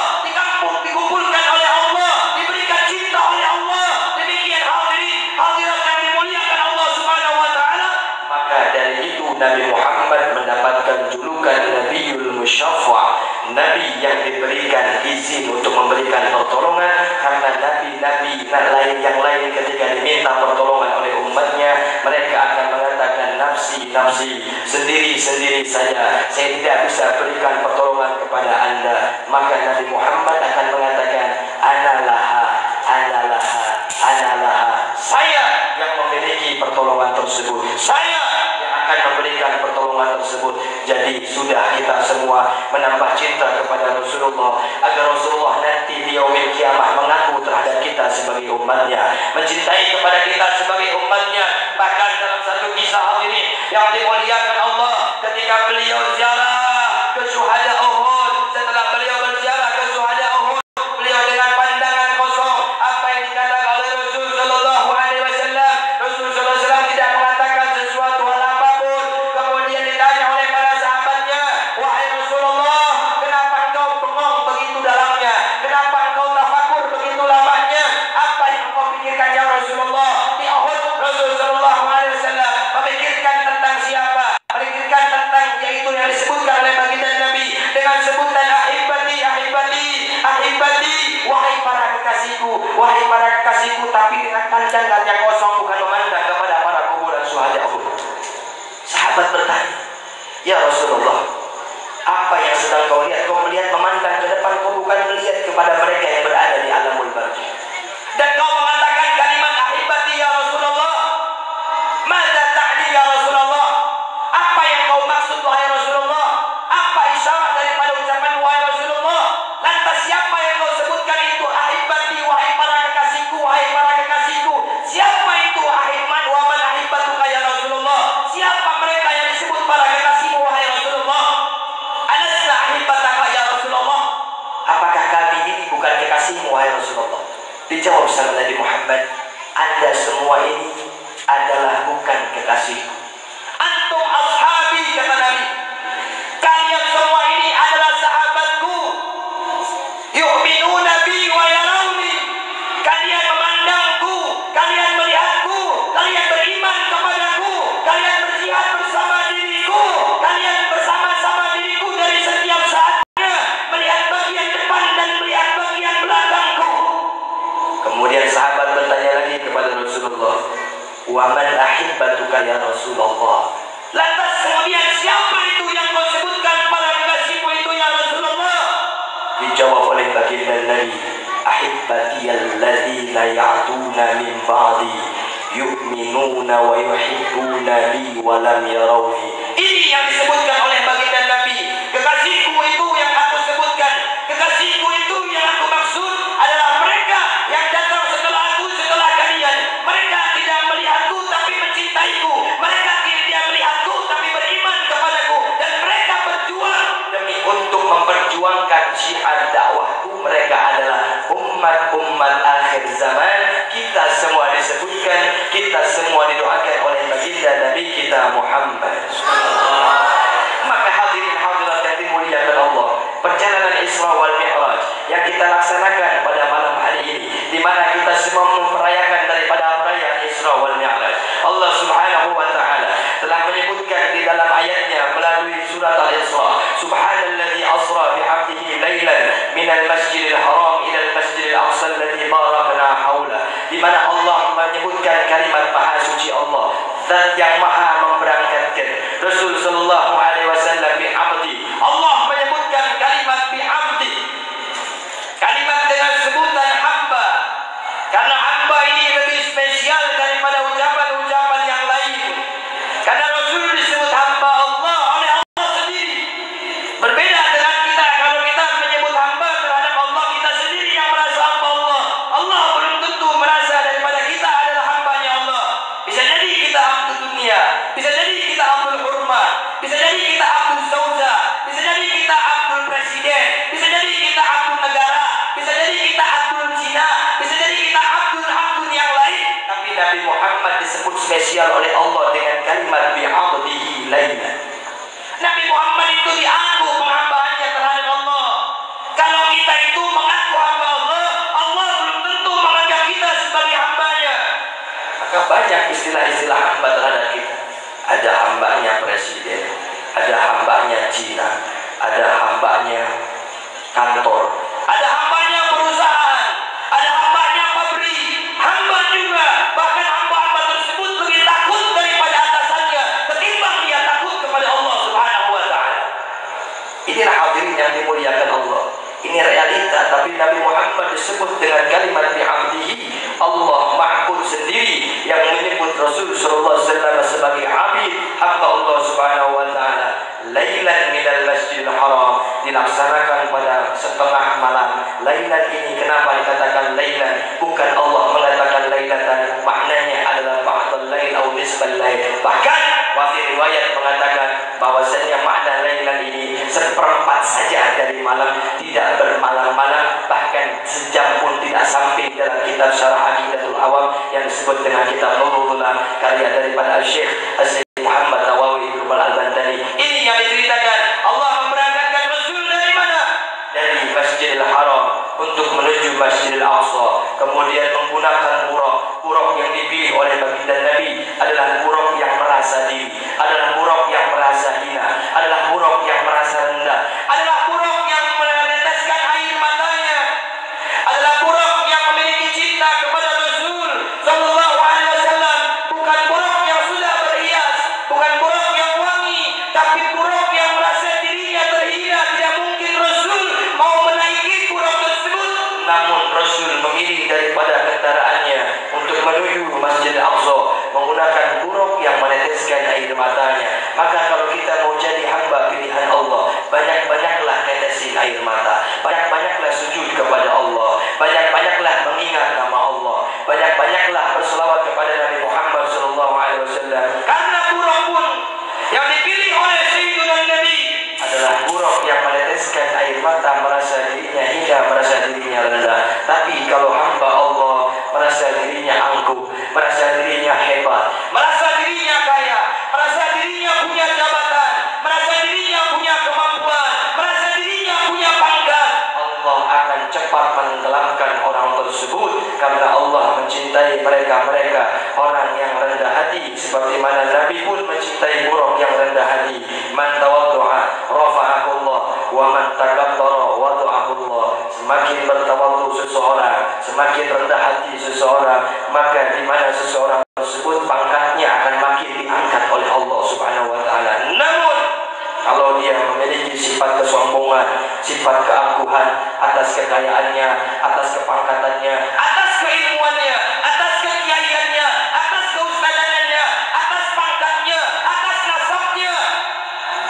dikumpulkan oleh Allah, diberikan cinta oleh Allah. Demikian hadirin hadirat yang dimuliakan Allah Subhanahu wa taala. Maka dari itu Nabi Muhammad mendapatkan julukan Nabiul Musyaffa', Nabi yang diberikan izin untuk memberikan pertolongan, karena nabi-nabi yang lain ketika diminta pertolongan oleh umatnya, mereka akan mengatakan nafsi, sendiri-sendiri saja, saya tidak bisa berikan pertolongan kepada Anda. Maka Nabi Muhammad akan mengatakan analaha, saya yang memiliki pertolongan tersebut, saya yang akan memberikan pertolongan tersebut. Jadi sudah kita semua menambah cinta kepada Rasulullah, agar Rasulullah nanti di yaumil kiamah mengaku terhadap kita sebagai umatnya, mencintai kepada kita sebagai umatnya. Bahkan dalam satu kisah hadirin yang dimuliakan Allah, ketika beliau ziarah ke pandangannya kosong, bukan memandang kepada para kuburan syuhada Uhud. Sahabat bertanya, ya Rasulullah, apa yang sedang kau lihat? Kau melihat memandang ke depan, kau bukan melihat kepada mereka yang berada di alamul barzakh. Dan kau mengatakan kalimat ahibati ya Rasulullah. Mada ta'ni ya Rasulullah? Apa yang kau maksud wahai Rasulullah? Apa isyarat daripada ucapan wahai Rasulullah? Lantas siapa yang kau sebutkan itu ahibati, wahai para kekasihku, wahai para kekasihku? Siapa itu ahibman wa man ahibatuka ya Rasulullah? Siapa mereka yang disebut para kekasihmu wahai Rasulullah? Alasna ahibataka ya Rasulullah? Apakah kami ini bukan kekasihmu wahai Rasulullah? Dijawab sama Nabi Muhammad, Anda semua ini adalah bukan kekasihku. Antum ashabi, kata Nabi. Kalian semua ini adalah sahabatku. Yu'minuna bi wa yarawni. Kalian memandangku, kalian melihatku, kalian beriman kepadaku, kalian berjihad bersama diriku, kalian bersama-sama diriku dari setiap saatnya, melihat bagian depan dan melihat bagian belakangku. Kemudian sahabat bertanya lagi kepada Rasulullah, wa man ahibbatuka ya Rasulullah? Lantas kemudian siapa itu yang kau sebutkan para kekasihmu itu ya Rasulullah? Dijawab oleh baginda Nabi, ahibbati alladzina ya'tuna min ba'di yu'minuna wa yuhibbuna bi wa lam yarawni. Ini yang disebutkan oleh baginda Nabi. Kekasihku itu yang aku sebutkan, kekasihku itu yang aku maksud adalah mereka yang datang setelah aku, setelah kalian. Mereka tidak melihatku tapi mencintaiku. Mereka tidak melihatku tapi beriman kepadaku. Dan mereka berjuang demi untuk memperjuangkan syiar dakwahku. Mereka adalah umat-umat akhir zaman. Kita semua disebutkan, kita semua didoakan oleh baginda Nabi kita Muhammad. Maka hadirin hadirat yang dimuliakan Allah, perjalanan Isra wal Mi'raj yang kita laksanakan pada malam hari ini, di mana kita semua merayakan daripada perayaan Isra wal Mi'raj. Allah Subhanahu wa taala telah menyebutkan di dalam ayatnya melalui surat Al-Isra, Subhanalladzi asra bi'abdihi lailan minal masjidil haram ila al-masjidil aqsa alladzi barakna haula, di mana Allah menyebutkan kalimat maha suci Allah, zat yang maha memberangkatkan. Rasul sallallahu alaihi wasallam bi'abdi, Allah menyebutkan kalimat bi'abdi, kalimat dengan sebutan hamba, karena hamba ini lebih spesial daripada ucapan-ucapan yang lain. Karena Rasul disebut hamba Allah oleh Allah sendiri. Berbeda dengan kita, kalau kita menyebut hamba terhadap Allah, kita sendiri yang merasa hamba Allah. Allah belum tentu merasa daripada kita adalah hambanya Allah. Bisa jadi kita abdul dunia, bisa jadi kita abdul hurma, bisa jadi kita abdul sauza, bisa jadi kita abdul presiden, bisa jadi kita abdul negara, bisa jadi kita abdul Cina, bisa jadi kita abdul yang lain. Tapi Nabi Muhammad disebut spesial oleh Allah dengan kalimat bi'abdihi lailan. Nabi Muhammad itu diaku penghambaannya terhadap Allah. Kalau kita itu mengaku hamba Allah, Allah belum tentu menganggap kita sebagai hambanya. Maka banyak istilah-istilah hamba terhadap kita. Ada hambanya presiden, ada hambanya Cina, ada hambanya kantor, ada hambanya perusahaan, ada hambanya pabrik, hamba juga. Bahkan hamba-hamba tersebut lebih takut daripada atasannya ketimbang dia takut kepada Allah Subhanahu wa taala. Inilah hadirin yang dimuliakan Allah. Ini realita, tapi Nabi Muhammad disebut dengan kalimat bi'abdihi. Allah Mahfud sendiri yang menyebut Rasul sallallahu alaihi wasallam sebagai abid, hamba Allah Subhanahu wa taala. Lailan minal masjidil haram, dilaksanakan pada setengah malam. Lailan ini kenapa dikatakan lailan? Bukan Allah mengatakan lailatan, maknanya adalah ba'dal lail atau nisfal lail. Bahkan wafir riwayat mengatakan bahwasanya makna lailan ini seperempat saja dari malam, tidak bermalam-malam, bahkan sejam pun tidak sampai dalam kitab Syarah Aqidatul Awam yang disebut dengan kitab Nurul Ulam karya daripada Syekh Muhammad Nawawi Ibnu Al-Albani. Ini yang diceritakan Allah memberangkatkan Rasul dari mana? Dari Masjidil Haram untuk menuju Masjidil Aqsa, kemudian menggunakan buruk yang dipilih oleh baginda Nabi adalah buruk yang merasa diri, adalah buruk yang merasa hina, adalah buruk yang merasa rendah, adalah buruk yang meneteskan air matanya, adalah buruk yang memiliki cinta kepada Rasul sallallahu menuju Masjidil Aqsa menggunakan buruk yang meneteskan air matanya. Maka kalau kita mau jadi hamba pilihan Allah, banyak-banyaklah tetesin air mata, banyak-banyaklah sujud kepada Allah, banyak-banyaklah mengingat nama Allah, banyak-banyaklah berselawat kepada Nabi Muhammad SAW. Karena buruk pun yang dipilih oleh Sayyidina Nabi adalah buruk yang meneteskan air mata, merasa dirinya hina, merasa dirinya rendah. Tapi kalau hamba Allah merasa dirinya angkuh, merasa dirinya hebat, merasa dirinya kaya, merasa dirinya punya jabatan, merasa dirinya punya kemampuan, merasa dirinya punya pangkat, Allah akan cepat menenggelamkan orang tersebut. Karena Allah mencintai mereka orang yang rendah hati, seperti mana Nabi pun mencintai buruk yang rendah hati. Man tawaddu'a rafa'ahu Allah, wa man takabbara wada'ahu Allah. Semakin bertawadhu seseorang, semakin rendah hati seseorang, maka di mana seseorang tersebut pangkatnya akan makin diangkat oleh Allah Subhanahu wa taala. Namun kalau dia memiliki sifat kesombongan, sifat keangkuhan atas kekayaannya, atas kepangkatannya, atas keilmuannya, atas kekiaiannya, atas keustadanannya, atas pangkatnya, atas nasabnya,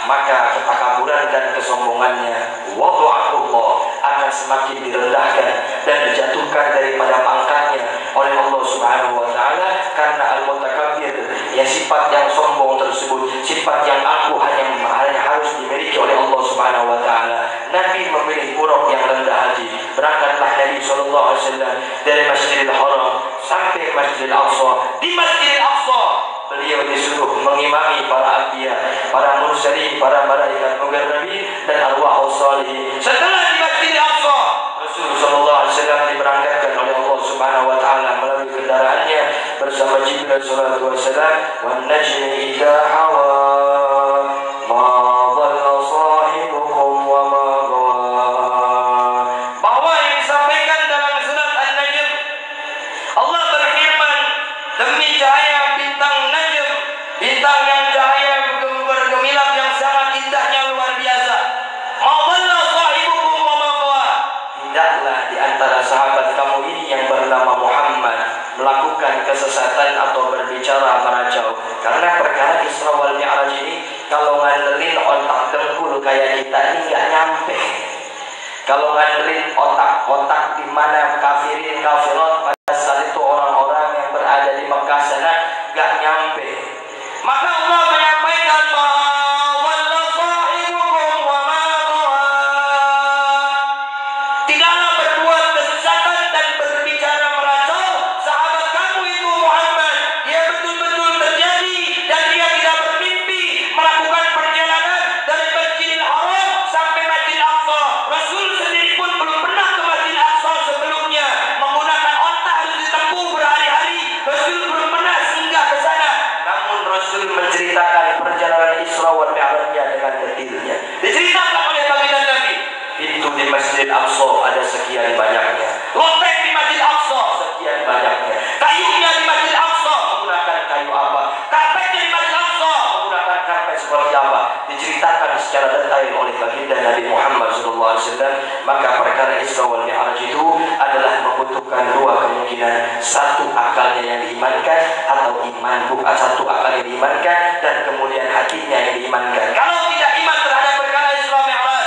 maka ketakaburan dan kesombongannya wada'ahullah akan semakin direndahkan dan dijatuhkan daripada pangkatnya oleh Allah Subhanahu wa taala. Karena al-mutakabbir, ya sifat yang sombong tersebut, sifat yang angkuh hanya harus dimiliki oleh Allah Subhanahu wa taala. Nabi memilih buruk yang rendah hati. Berangkatlah Nabi sallallahu alaihi wasallam dari Masjidil Haram sampai Masjidil Aqsa. Di Masjidil Aqsa beliau disuruh mengimami para anbiya, para mursalin, para malaikat pengabar Nabi dan arwah salihin. Setelah di Masjidil Aqsa, Rasul sallallahu alaihi wasallam diberangkatkan oleh Allah Subhanahu wa taala melalui kendaraannya bersama Jibril sallallahu alaihi wasallam. Wan najmi idza hawa ma dhalla sahibukum wa ma ghawa. Bahwa yang disampaikan dalam surat An-Najm, Allah berfirman, demi cahaya bintang Najm, bintang yang cahaya bergemilang yang sangat indahnya luar biasa. Ma dhalla sahibukum wa ma ghawa. Tidaklah di antara sahabat kamu ini yang bernama Muhammad melakukan kesesatan atau berbicara meracau. Karena perkara Isra wal Mi'raj ini kalau ngandelin otak dengkul kayak kita ini nggak nyampe. Kalau ngandelin otak-otak di mana kafirin kafirat pada saat itu orang-orang yang berada di Mekah sana nggak nyampe. Maka Allah menyampaikan tidaklah berbuat kesesatan dan berbicara meracau sahabat kamu itu Muhammad. Dia betul-betul terjadi dan dia tidak bermimpi melakukan perjalanan dari Masjidil Haram sampai Masjidil Aqsa. Rasul sendiri pun belum pernah ke Masjidil Aqsa sebelumnya. Menggunakan onta harus ditempuh berhari-hari. Rasul belum pernah singgah ke sana. Namun Rasul menceritakan perjalanan Isra wal Mi'rajnya dengan detailnya. Diceritakan oleh baginda Nabi. Pintu di Masjidil Aqsa ada sekian banyaknya. Loteng di Masjidil Aqsa sekian banyaknya. Kayunya di Masjidil Aqsa menggunakan kayu apa? Karpetnya di Masjidil Aqsa menggunakan karpet seperti apa? Diceritakan secara detail oleh baginda Nabi Muhammad SAW. Maka perkara Isra wal Mi'raj itu adalah membutuhkan dua kemungkinan. Satu, akalnya yang diimankan, atau satu akal yang diimankan dan kemudian hatinya yang diimankan. Kalau tidak iman terhadap perkara Isra Mi'raj,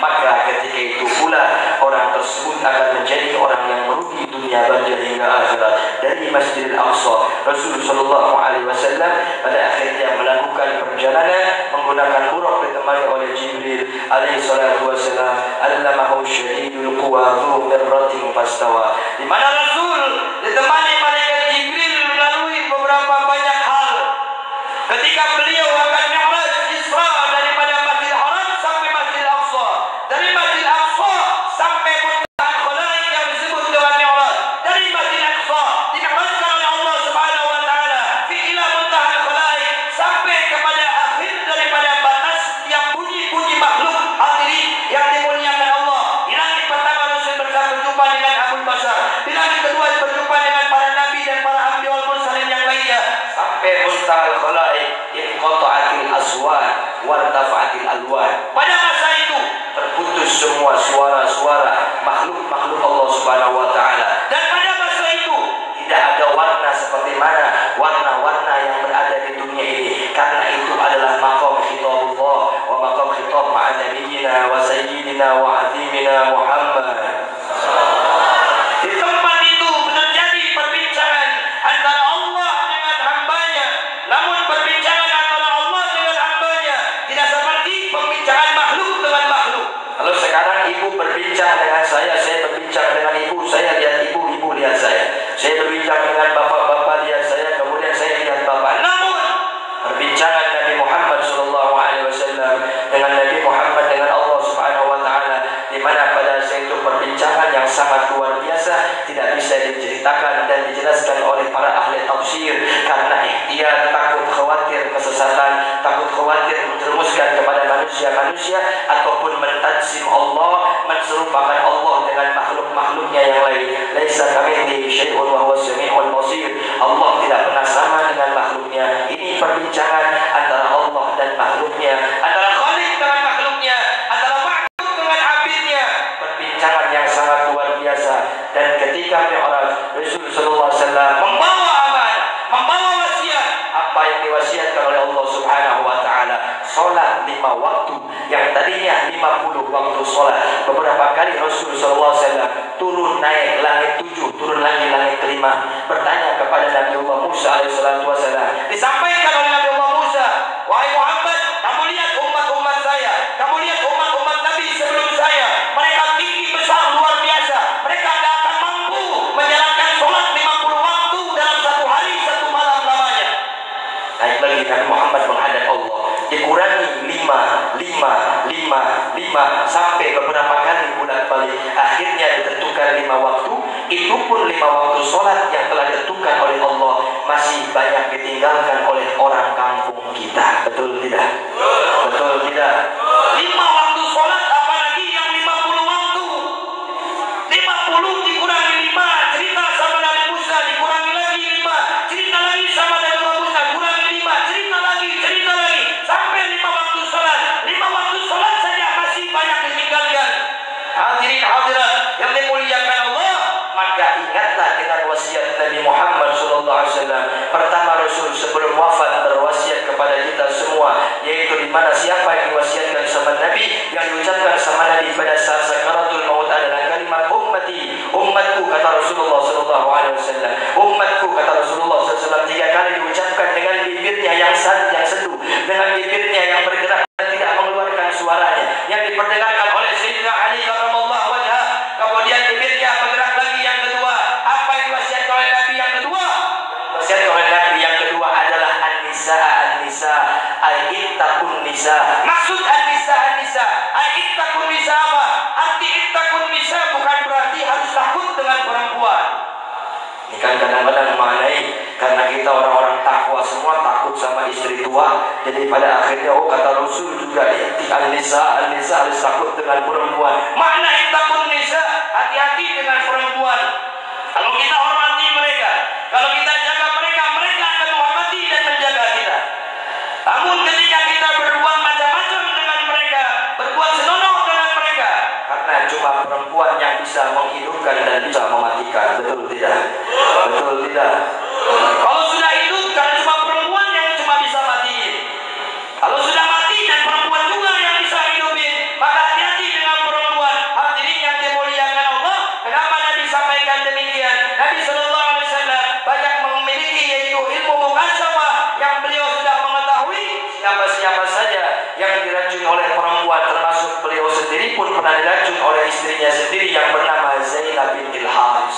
maka ketika itu pula orang tersebut akan menjadi orang yang merugi dunia dan hingga akhirat. Dari Masjidil Aqsa, Rasul sallallahu alaihi wasallam pada akhirnya melakukan perjalanan menggunakan buruk ditemani oleh Jibril alaihi salatu wasallam. Allamahu syadidul quwa dzu mirratin fastawa. Di mana Rasul ditemani malaikat Jibril melalui beberapa banyak hal. Ketika beliau akan Mi'raj Isra daripada Masjidil Haram sampai Masjidil Aqsa, dari Masjidil Aqsa sampai Muntahal Khalaik yang disebut dengan Mi'raj, dari Masjidil Aqsa dimi'rajkan oleh Allah Subhanahu wa taala fi ila Muntahal Khalaik sampai kepada akhir daripada batas yang puji-puji makhluk hadirin yang dimuliakan Allah. Di langit pertama Rasul berjumpa dengan Abu Basar, di langit kedua berjumpa dengan para nabi dan para anbiya wal mursalin yang lainnya, sampai Muntahal Khalaik inqata'atil aswat wartafa'atil alwan. Pada masa itu terputus semua suara-suara makhluk-makhluk Allah Subhanahu wa taala. Dan pada masa itu tidak ada warna seperti mana warna-warna yang berada di dunia ini, karena itu adalah maqam khitabullah wa maqam khitab ma'a nabiyyina wa sayyidina wa azimina Muhammad. Di tempat itu terjadi perbincangan antara Allah dengan hambanya, namun perbincangan antara Allah dengan hambanya tidak seperti pembincangan makhluk dengan makhluk. Kalau sekarang ibu berbincang dengan saya berbincang dengan ibu, saya lihat ibu, ibu lihat saya berbincang dengan bapak-bapak lihat saya, kemudian saya lihat bapak. Namun perbincangan Nabi Muhammad SAW dengan Nabi Muhammad dengan Allah Subhanahu Wa Taala, di mana pada saat itu perbincangan yang sangat luar biasa, tidak bisa diceritakan dan dijelaskan oleh para ahli tafsir, karena ikhtiar, takut khawatir kesesatan, takut khawatir menjerumuskan kepada manusia-manusia ataupun mentajsim Allah, menserupakan Allah dengan makhluk-makhluknya yang lain. Laisa kamitslihi syai'un wa huwas sami'ul basir. Allah tidak pernah sama dengan makhluknya. Ini perbincangan antara Allah dan makhluknya, antara Khalik dengan makhluknya, antara makhluk dengan abidnya. Perbincangan yang sangat luar biasa. Dan ketika Mi'raj, Rasul sallallahu alaihi wasallam membawa amanah, membawa wasiat, apa yang diwasiatkan oleh Allah Subhanahu wa taala, salat 5 waktu yang tadinya 50 waktu salat. Beberapa kali Rasul sallallahu alaihi wasallam turun naik langit 7, turun lagi langit ke-5, bertanya kepada Nabiullah Musa alaihi salatu wasallam. Disampaikan oleh Nabiullah Musa, "Wahai Muhammad, kamu lihat umat-umat saya, kamu lihat umat-umat Nabi sebelum saya, mereka tinggi besar luar biasa. Mereka tidak akan mampu menjalankan salat 50 waktu dalam satu hari satu malam lamanya." Naik lagi Nabi Muhammad menghadap Allah, dikurangi 5 sampai beberapa kali bolak-balik, akhirnya ditentukan 5 waktu. Itu pun 5 waktu sholat yang telah ditentukan oleh Allah masih banyak ditinggalkan oleh orang kampung kita. Betul tidak? Betul tidak? 5 waktu sholat, apalagi yang 50 waktu. 50 dikurangi 5, cerita sama Nabi Musa, dikurangi lagi 5, cerita lagi sama Nabi Musa, kurangi 5, cerita lagi, sampai 5 waktu sholat. 5 waktu sholat saja masih banyak ditinggalkan. Hadirin hadirat yang dimuliakan Allah, maka ingatlah dengan wasiat Nabi Muhammad SAW. Pertama, Rasul sebelum wafat berwasiat kepada kita semua, yaitu di mana siapa yang diwasiatkan sama Nabi, yang diucapkan sama Nabi pada saat sakaratul maut adalah kalimat ummati, umatku, kata Rasulullah SAW. Umatku, kata Rasulullah SAW 3 kali diucapkan dengan bibirnya yang seduh, dengan bibirnya yang bergerak dan tidak mengeluarkan suaranya, yang diperdengarkan oleh Sayyidina Ali radhiyallahu anhu. Kemudian bibirnya bergerak lagi yang kedua. Apa yang diwasiatkan oleh Nabi yang kedua? Wasiat oleh Nabi yang kedua adalah an-nisa, ittaqun nisa. Maksud an-nisa, ittaqun nisa apa? Arti ittaqun nisa bukan berarti harus takut dengan perempuan. Ini kan kadang-kadang mengenai, karena kita orang-orang takwa semua takut sama istri tua, jadi pada akhirnya kata Rasul juga an-nisa harus takut dengan perempuan. Makna ittaqun nisa, hati-hati dengan perempuan. Kalau kita hormati mereka, kalau kita jaga mereka, mereka akan menghormati dan menjaga kita. Namun ketika kita berbuat macam-macam dengan mereka, berbuat senonoh dengan mereka, karena cuma perempuan yang bisa menghidupkan dan bisa mematikan. Betul tidak? Betul tidak? Kalau sudah hidup, karena cuma perempuan yang cuma bisa matiin. Kalau sudah mati dan perempuan juga yang bisa hidupin, maka hati-hati dengan perempuan. Hadirin yang dimuliakan Allah, kenapa Nabi sampaikan demikian? Nabi Sallallahu Alaihi Wasallam banyak memiliki yaitu ilmu mukasyafah yang beliau sudah mengetahui siapa-siapa saja yang diracuni oleh perempuan, termasuk beliau sendiri pun pernah diracun oleh istrinya sendiri yang bernama Zainab bintil Haris.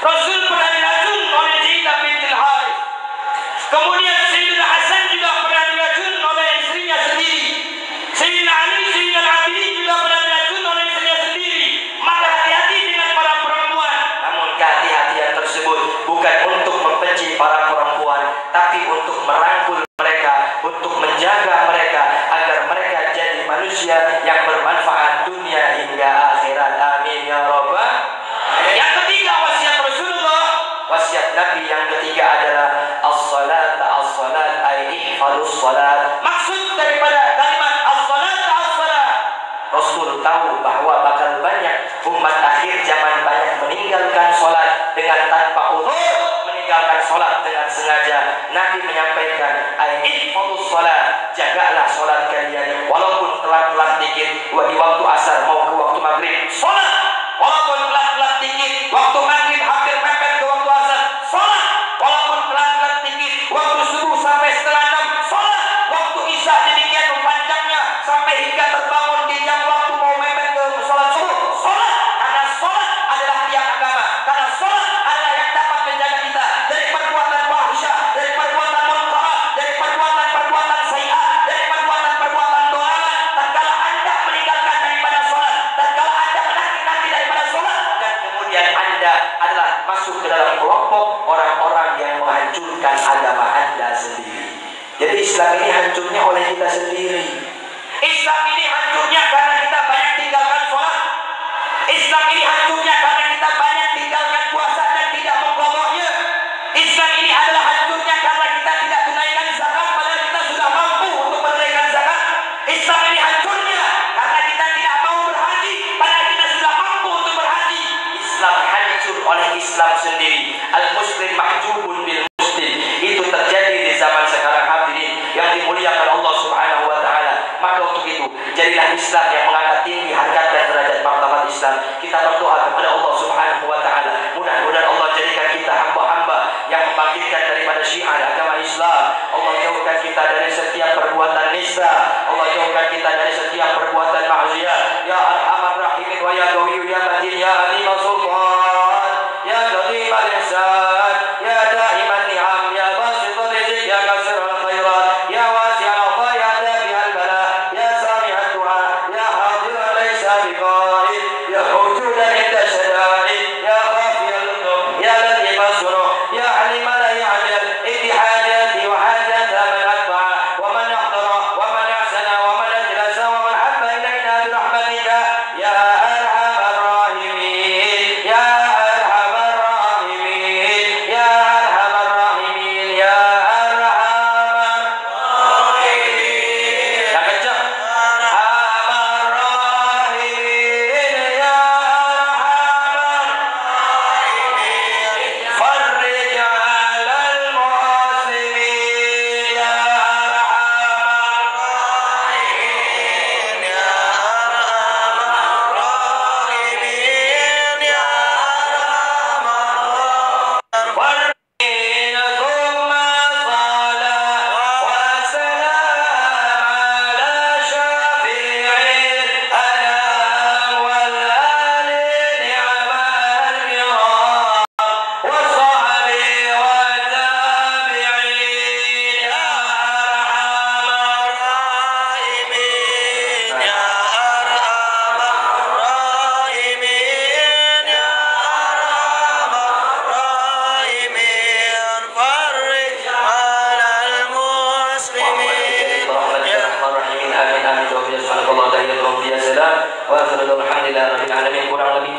Rasul pernah diracun oleh Zainab bintil Haris. Kemudian Sayyidina Hasan juga pernah diracun oleh istrinya sendiri. Sayyidina Ali, Sayyidina Abidin juga pernah diracun oleh istrinya sendiri. Maka hati-hati dengan para perempuan. Namun kehati-hatian tersebut bukan untuk membenci para perempuan, tapi untuk merangkul mereka, untuk menjaga mereka agar mereka jadi manusia yang bermanfaat dunia hingga akhirat. Amin ya rabbal. Yang ketiga wasiat Rasulullah, wasiat Nabi yang ketiga adalah as-salat ay ihfadus salat. Maksud daripada kalimat as-salat. Rasul tahu bahwa bakal banyak umat akhir zaman banyak meninggalkan salat dengan tanpa uzur, meninggalkan sholat dengan sengaja. Nabi menyampaikan, ihfadzus sholat, jagalah sholat kalian, walaupun telat-telat dikit. Di waktu asar mau ke waktu maghrib, sholat. Walaupun telat-telat dikit, waktu maghrib hampir mepet ke waktu asar, sholat. Walaupun telat-telat dikit, waktu subuh sampai setengah 6, sholat. Waktu isya demikian panjangnya sampai hingga terbangun di jam waktu mau mepet ke sholat subuh, sholat. Karena sholat adalah tiang agama. Karena sholat adalah yang dapat menjaga kita dari perbuatan fahsyah, dari perbuatan munkar, dari perbuatan sayyi'ah, dari perbuatan doa. Tatkala Anda meninggalkan daripada sholat, tatkala Anda menanti daripada sholat, dan kemudian Anda adalah masuk ke dalam kelompok orang-orang yang menghancurkan agama Anda sendiri. Jadi Islam ini hancurnya oleh kita sendiri. Islam ini hancurnya karena kita banyak tinggalkan sholat. Islam ini hancurnya karena kita banyak tinggalkan puasa dan tidak mengqadha'nya. Islam ini adalah hancurnya karena kita tidak tunaikan zakat padahal kita sudah mampu untuk menunaikan zakat. Islam ini hancurnya karena kita tidak mau berhaji padahal kita sudah mampu untuk berhaji. Islam hancur oleh Islam sendiri. Al-Muslim mahjubun bil Muslim. Itu terjadi di zaman sekarang, hadirin yang dimuliakan Allah Subhanahu wa taala. Maka untuk itu, jadilah Islam yang mengangkat tinggi harkat dan derajat martabat Islam. Kita berdoa kepada Allah Subhanahu wa taala. Mudah-mudahan Allah jadikan kita hamba-hamba yang membangkitkan daripada syiar agama Islam. Allah jauhkan kita dari setiap perbuatan nista. Allah jauhkan kita dari setiap perbuatan maksiat. Ya Arhamar Rahimin wa ya Qawiyyu ya Matin ya Alim Sultan ya Qadim al-Ihsan ya Daiman Ni'am ya Basit Rizq ya Kasir al-Khairat ya Wasi' al-Atha ya Dafi al-Bala ya Sami' al-Du'a ya Hadir laysa biqa'id ya Hujudan inda syada'id ya Khafi al-Qub ya Latif al-Sunuh ya Alim la ya'jal Ibti hajati wa hajata man atba'a wa man ahtara wa man ahsana wa man ajlasa wa man habba ilayna birahmatika ya Arhamar Rahimin ya Arhamar Rahimin ya Arhamar Rahimin ya Arhamar Rahimin. Yang kencang. Arhamar Rahimin ya Arhamar Rahimin. Farrij 'alal muslimin ya Arhamar Rahimin ya Arhamar Rahimin ya Arhamar Rahimin. ثم صلاة وسلام على شفيع الأنام والآل نعم الكرام والصحب والتابعين يا أرحم الراحمين يا أرحم الراحمين يا أرحم الراحمين فرج على المسلمين يا أرحم الراحمين. آمين آمين. Wa sallallahu alaihi wa sallam. Wa alhamdulillah rabbil alamin. Kurang lebih